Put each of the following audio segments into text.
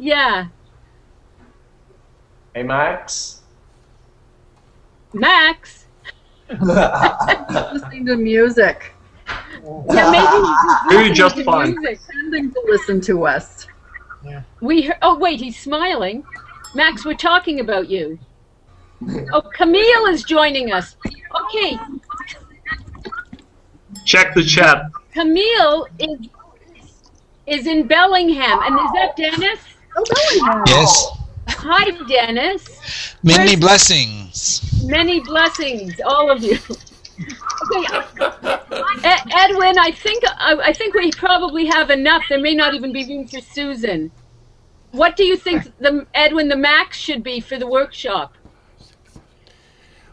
Yeah. Hey, Max. Max. Listening to music. Yeah, maybe he's just listening to fine. music. Pretending to listen to us. Yeah. Oh, wait, he's smiling. Max, we're talking about you. Oh, Camille is joining us. Okay, Check the chat. Camille is in Bellingham. And is that Dennis? Oh, Bellingham. Yes. Hi, Dennis. Many blessings. Many blessings, all of you. Okay, Edwin, I think we probably have enough. There may not even be room for Susan. What do you think, Edwin, the max should be for the workshop?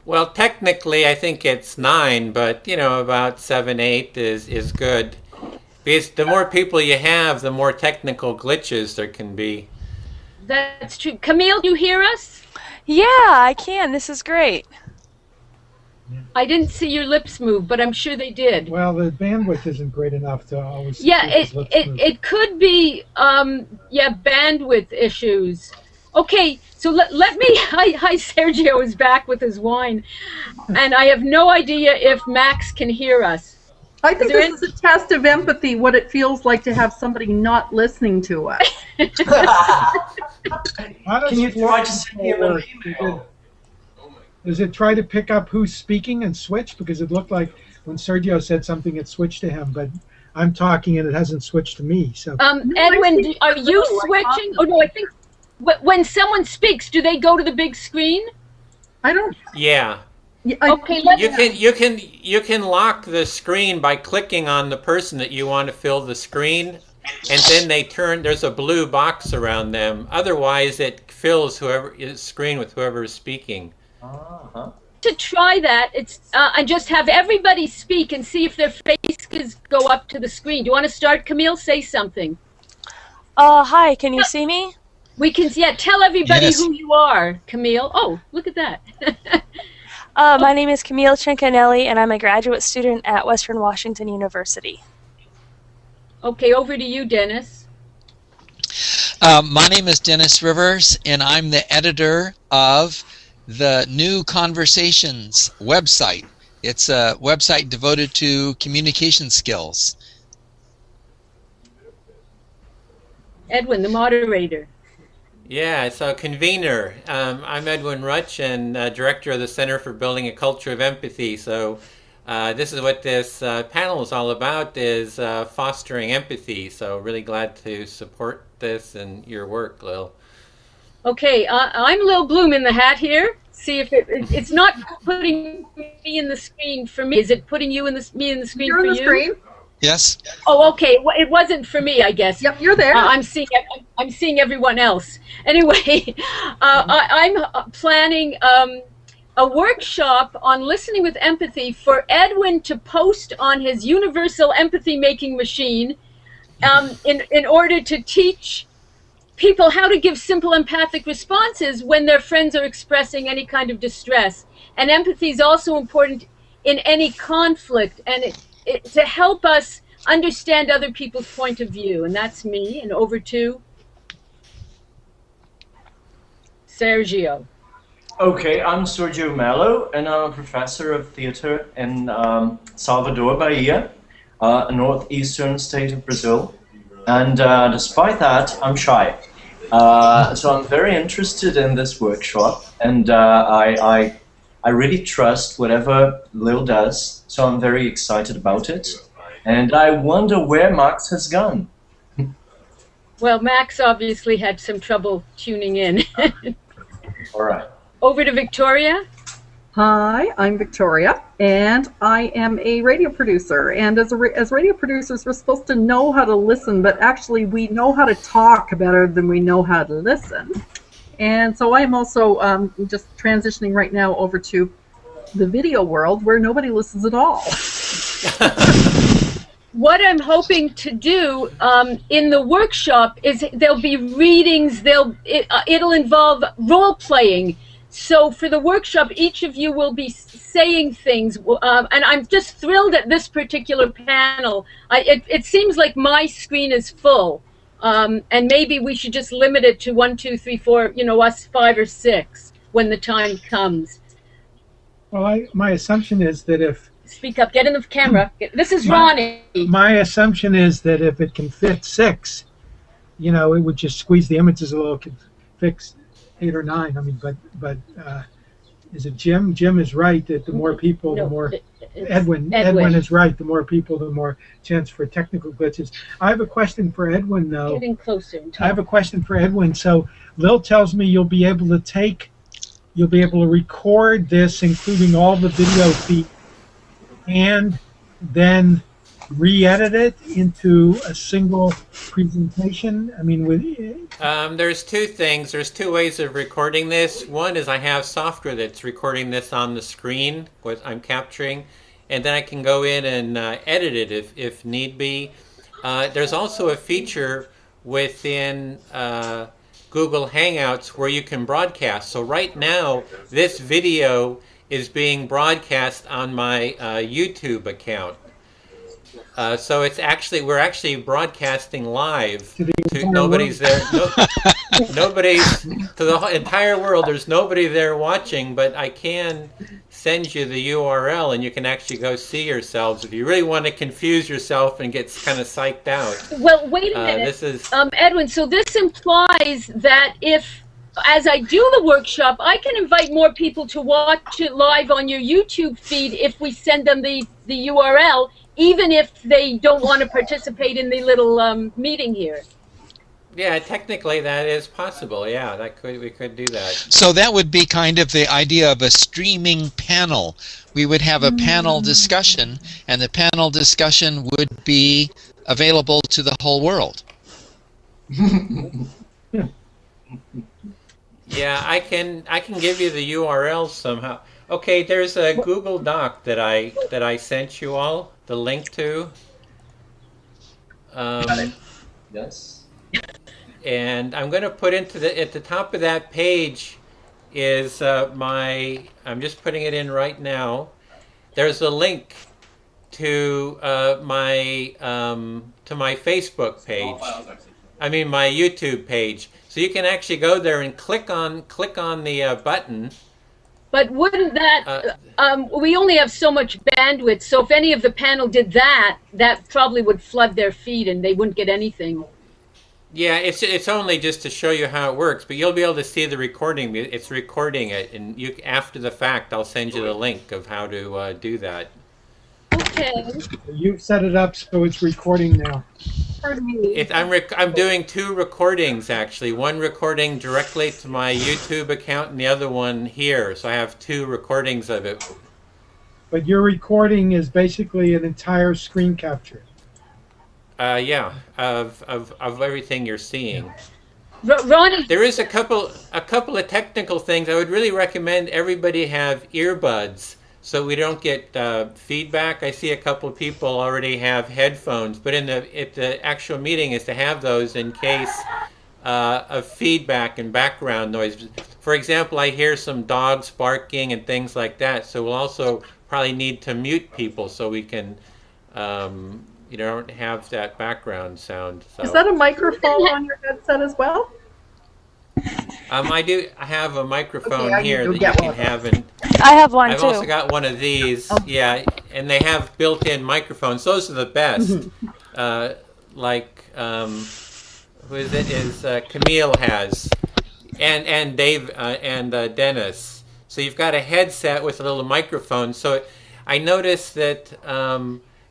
Well, technically, I think it's 9, but about 7, 8 is good. Because the more people you have, the more technical glitches there can be. That's true. Camille, do you hear us? Yeah, I can. This is great. I didn't see your lips move, but I'm sure they did. Well, the bandwidth isn't great enough to always. Yeah, make his lips move. it could be bandwidth issues. Okay, so let me. Hi, Sergio is back with his wine, and I have no idea if Max can hear us. I think this is a test of empathy, what it feels like to have somebody not listening to us. Can you try to send him an email? Does it try to pick up who's speaking and switch? Because it looked like when Sergio said something, it switched to him, but I'm talking and it hasn't switched to me. So, Edwin, are you switching? Oh no, I think when someone speaks, do they go to the big screen? I don't. Yeah. Okay, You can lock the screen by clicking on the person that you want to fill the screen, and then there's a blue box around them. Otherwise, it fills whoever's screen with whoever is speaking. To try that, and just have everybody speak and see if their faces go up to the screen. Do you want to start, Camille? Say something. Hi, can you see me? We can, tell everybody Yes. who you are, Camille. Oh, look at that. My name is Camille Cincanelli, and I'm a graduate student at Western Washington University. Okay, over to you, Dennis. My name is Dennis Rivers, and I'm the editor of the New Conversations website. It's a website devoted to communication skills. Edwin, the moderator. Yeah, so convener. I'm Edwin Rutch, and director of the Center for Building a Culture of Empathy. So this is what this panel is all about, is fostering empathy. So really glad to support this and your work, Lil. Okay, I'm Lil Blume in the hat here. See if it's not putting me in the screen for me. Is it putting you in me in the screen You're for on the you? screen. Yes? Oh, okay. Well, it wasn't for me, I guess. Yep, you're there. I'm seeing everyone else. Anyway, I'm planning a workshop on listening with empathy for Edwin to post on his universal empathy making machine, in order to teach people how to give simple empathic responses when their friends are expressing any kind of distress. And empathy is also important in any conflict, and to help us understand other people's point of view. And that's me. And over to Sergio. Okay, I'm Sergio Mello, and I'm a professor of theater in Salvador, Bahia, a northeastern state of Brazil. And despite that, I'm shy. So I'm very interested in this workshop, and I really trust whatever Lil does, so I'm very excited about it. And I wonder where Max has gone. Well, Max obviously had some trouble tuning in. All right. Over to Victoria. Hi, I'm Victoria, and I am a radio producer. And as radio producers, we're supposed to know how to listen, but actually we know how to talk better than we know how to listen. And so I'm also just transitioning right now over to the video world where nobody listens at all. What I'm hoping to do in the workshop is there'll be readings, it'll involve role-playing. So for the workshop, each of you will be saying things, and I'm just thrilled at this particular panel. It seems like my screen is full. And maybe we should just limit it to 1, 2, 3, 4, you know, us 5 or 6 when the time comes. Well, my assumption is that if Speak up, get in the camera. This is Ronnie. my assumption is that if it can fit 6, you know, it would just squeeze the images a little, could fix 8 or 9. I mean, but is it Jim? Jim is right that the more people, the more Edwin is right. The more people, the more chance for technical glitches. I have a question for Edwin, though. Getting closer. And I have a question for Edwin. So Lil tells me you'll be able to record this, including all the video feed, and then re-edit it into a single presentation. I mean, there's 2 things. There's 2 ways of recording this. One is I have software that's recording this on the screen, what I'm capturing, and then I can go in and edit it if need be. There's also a feature within Google Hangouts where you can broadcast. So right now, this video is being broadcast on my YouTube account. So we're actually broadcasting live to nobody's there. Nobody's to the entire world. There's nobody there watching, but I can send you the URL, and you can actually go see yourselves if you really want to confuse yourself and get kind of psyched out. Well, wait a minute, Edwin. So this implies that as I do the workshop, I can invite more people to watch it live on your YouTube feed if we send them the URL, even if they don't want to participate in the little meeting here. Yeah, technically that is possible. Yeah, we could do that. So that would be kind of the idea of a streaming panel. We would have a panel discussion, and the panel discussion would be available to the whole world. Yeah, I can give you the URL somehow. Okay, there's a Google Doc that I sent you all the link to. Yes. And I'm going to put at the top of that page is I'm just putting it in right now. There's a link to my Facebook page. I mean my YouTube page. So you can actually go there and click on the button. But wouldn't that, we only have so much bandwidth, so if any of the panel did that, that probably would flood their feed and they wouldn't get anything. Yeah, it's only just to show you how it works, but you'll be able to see the recording. It's recording it, and after the fact, I'll send you the link of how to do that. Okay. You've set it up so it's recording now. Pardon me. I'm doing 2 recordings, actually. One recording directly to my YouTube account and the other one here. So I have 2 recordings of it. But your recording is basically an entire screen capture. Yeah, of everything you're seeing. Ronnie, there is a couple of technical things. I would really recommend everybody have earbuds so we don't get feedback. I see a couple of people already have headphones, but at the actual meeting is to have those in case of feedback and background noise. For example, I hear some dogs barking and things like that, so we'll also probably need to mute people so we can you don't have that background sound. So. Is that a microphone on your headset as well? I have a microphone here that you can have, and I have one I've too. also got one of these. Yeah, and they have built-in microphones. Those are the best. Like who is it? Is Camille has, and Dave and Dennis. So you've got a headset with a little microphone. So I noticed that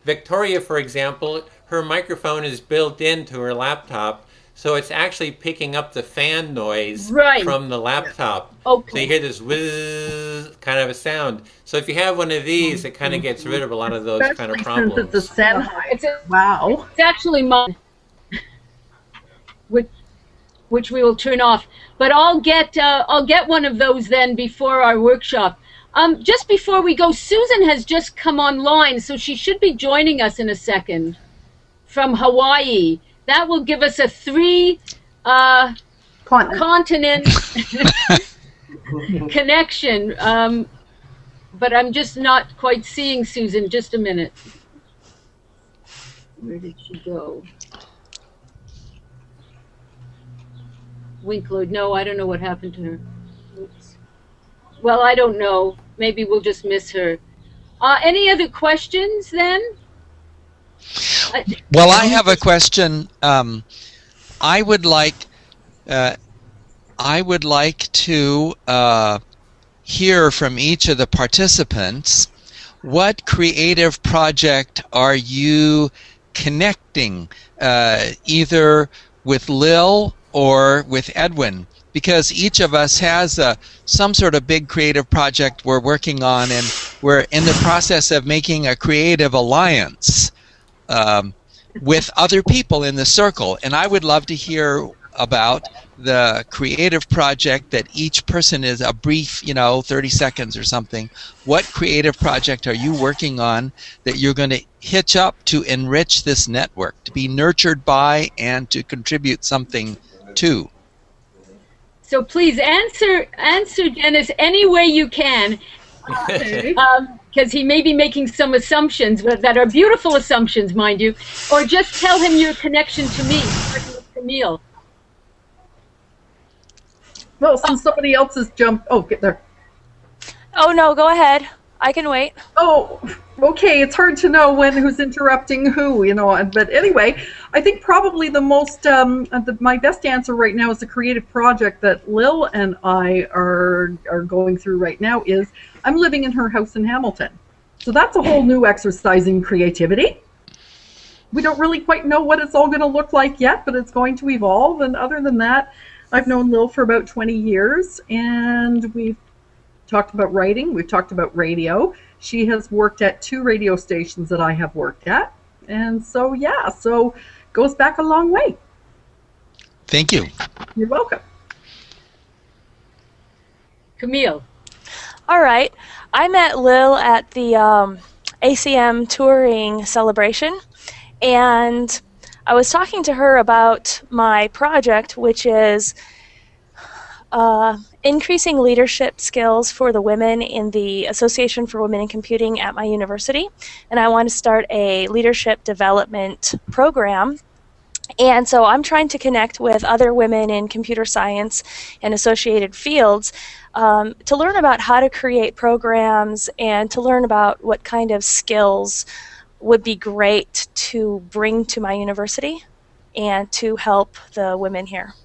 Victoria, for example, her microphone is built into her laptop. So it's actually picking up the fan noise from the laptop. Okay. So you hear this whiz kind of a sound. So if you have one of these, it kind of gets rid of a lot of those kind of problems. Since it's a Sennheiser. Wow. It's actually mine, which we will turn off. But I'll get one of those then before our workshop. Just before we go, Susan has just come online, so she should be joining us in a second from Hawaii. That will give us a 3 continent connection. But I'm just not quite seeing Susan. Just a minute. Where did she go? Winkler. No, I don't know what happened to her. Oops. Well, I don't know. Maybe we'll just miss her. Any other questions then? Well, I have a question. I would like to hear from each of the participants. What creative project are you connecting, either with Lil or with Edwin? Because each of us has some sort of big creative project we're working on, and we're in the process of making a creative alliance with other people in the circle. And I would love to hear about the creative project that each person is a brief, 30 seconds or something. What creative project are you working on that you're going to hitch up to enrich this network, to be nurtured by and to contribute something to? So please answer Dennis any way you can, because he may be making some assumptions that are beautiful assumptions, mind you, or just tell him your connection to me, Camille. Well, since somebody else has jumped, get there. Oh no, go ahead. I can wait. Oh, okay. It's hard to know who's interrupting who, But anyway, I think probably the most, my best answer right now is the creative project that Lil and I are going through right now is I'm living in her house in Hamilton. So that's a whole new exercise in creativity. We don't really quite know what it's all going to look like yet, but it's going to evolve. And other than that, I've known Lil for about 20 years, and we've talked about writing. We've talked about radio. She has worked at 2 radio stations that I have worked at. And so, yeah, goes back a long way. Thank you. You're welcome. Camille. All right. I met Lil at the ACM touring celebration, and I was talking to her about my project, which is increasing leadership skills for the women in the Association for Women in Computing at my university. And I want to start a leadership development program. And so I'm trying to connect with other women in computer science and associated fields to learn about how to create programs and to learn about what kind of skills would be great to bring to my university and to help the women here.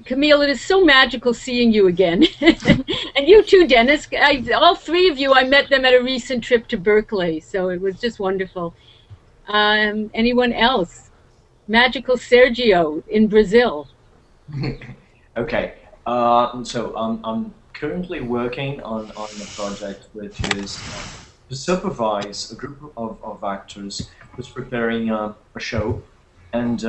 Camille, it is so magical seeing you again. And you too, Dennis. All 3 of you, I met them at a recent trip to Berkeley, so it was just wonderful. Anyone else? Magical Sergio in Brazil. Okay, so I'm currently working on a project which is to supervise a group of actors who's preparing a show, and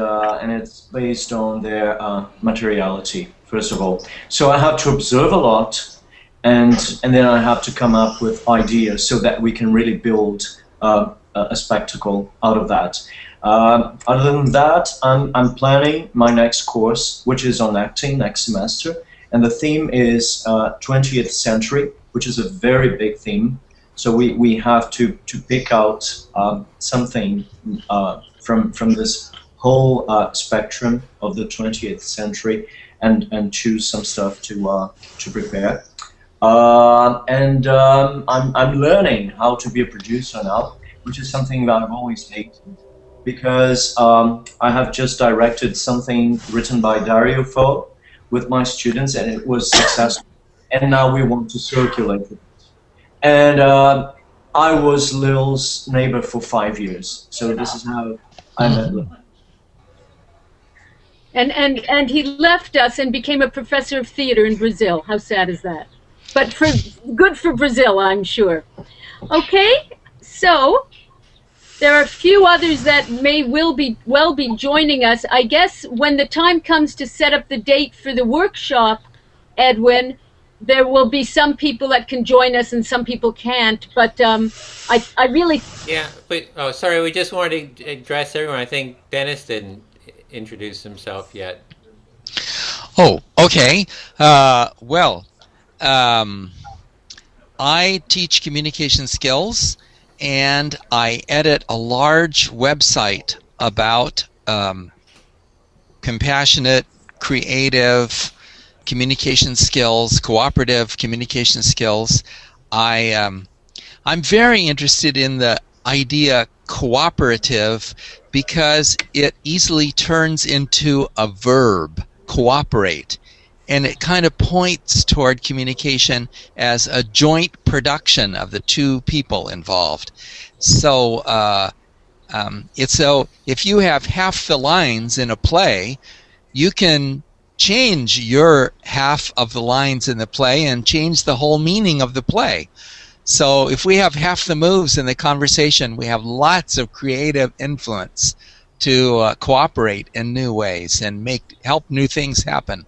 it's based on their materiality, first of all. So I have to observe a lot, and then I have to come up with ideas so that we can really build a spectacle out of that. Other than that, I'm planning my next course, which is on acting next semester, and the theme is 20th century, which is a very big theme. So we have to pick out something from this whole spectrum of the 20th century and choose some stuff to prepare. I'm learning how to be a producer now, which is something that I've always hated, because I have just directed something written by Dario Fo with my students, and it was successful. And now we want to circulate it. And I was Lil's neighbor for 5 years, so this is how I met Lil. And he left us and became a professor of theater in Brazil. How sad is that? But good for Brazil, I'm sure. Okay, so there are a few others that may well be joining us. I guess when the time comes to set up the date for the workshop, Edwin, there will be some people that can join us and some people can't. But I really... Yeah, but, oh, sorry, we just wanted to address everyone. I think Dennis didn't introduce himself yet. Oh, okay. I teach communication skills, and I edit a large website about compassionate creative communication skills, cooperative communication skills. I'm very interested in the idea cooperative because it easily turns into a verb, cooperate. And it kind of points toward communication as a joint production of the two people involved. So, if you have half the lines in a play, you can change your half of the lines in the play and change the whole meaning of the play. So if we have half the moves in the conversation, we have lots of creative influence to cooperate in new ways and help new things happen.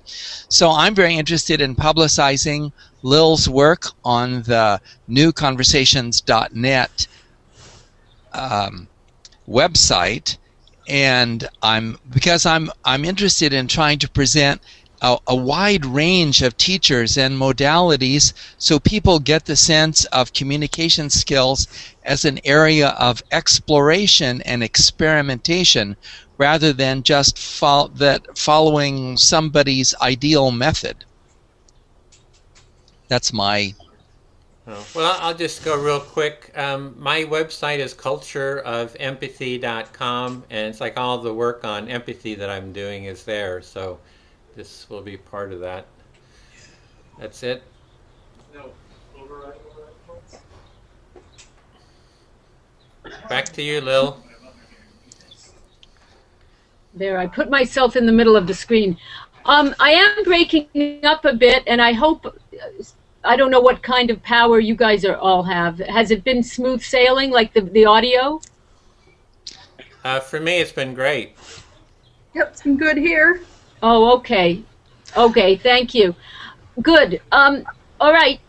So I'm very interested in publicizing Lil's work on the newconversations.net website, and I'm interested in trying to present a wide range of teachers and modalities so people get the sense of communication skills as an area of exploration and experimentation rather than just following somebody's ideal method. That's my... Well, I'll just go real quick. My website is cultureofempathy.com, and it's like all the work on empathy that I'm doing is there. So this will be part of that. That's it. Back to you, Lil. There, I put myself in the middle of the screen. I am breaking up a bit, and I hope... I don't know what kind of power you guys all have. Has it been smooth sailing, like the audio? For me, it's been great. Yep, it's been good here. Oh, okay. Okay, thank you. Good. All right.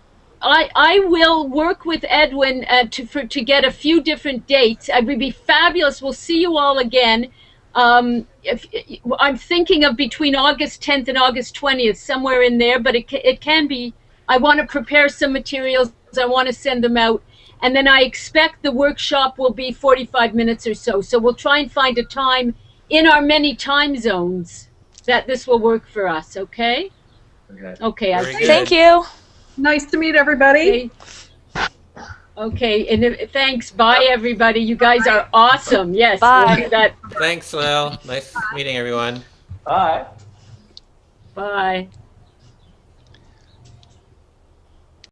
I will work with Edwin to get a few different dates. It would be fabulous. We'll see you all again. I'm thinking of between August 10th and August 20th, somewhere in there, but it can be... I want to prepare some materials. I want to send them out. And then I expect the workshop will be 45 minutes or so. So we'll try and find a time in our many time zones that this will work for us, okay? Okay. Thank you. Nice to meet everybody. Okay, and thanks. Bye, everybody. You guys are awesome. Yes. Bye. We'll do that. Thanks, Lil. Nice meeting everyone. Bye. Bye.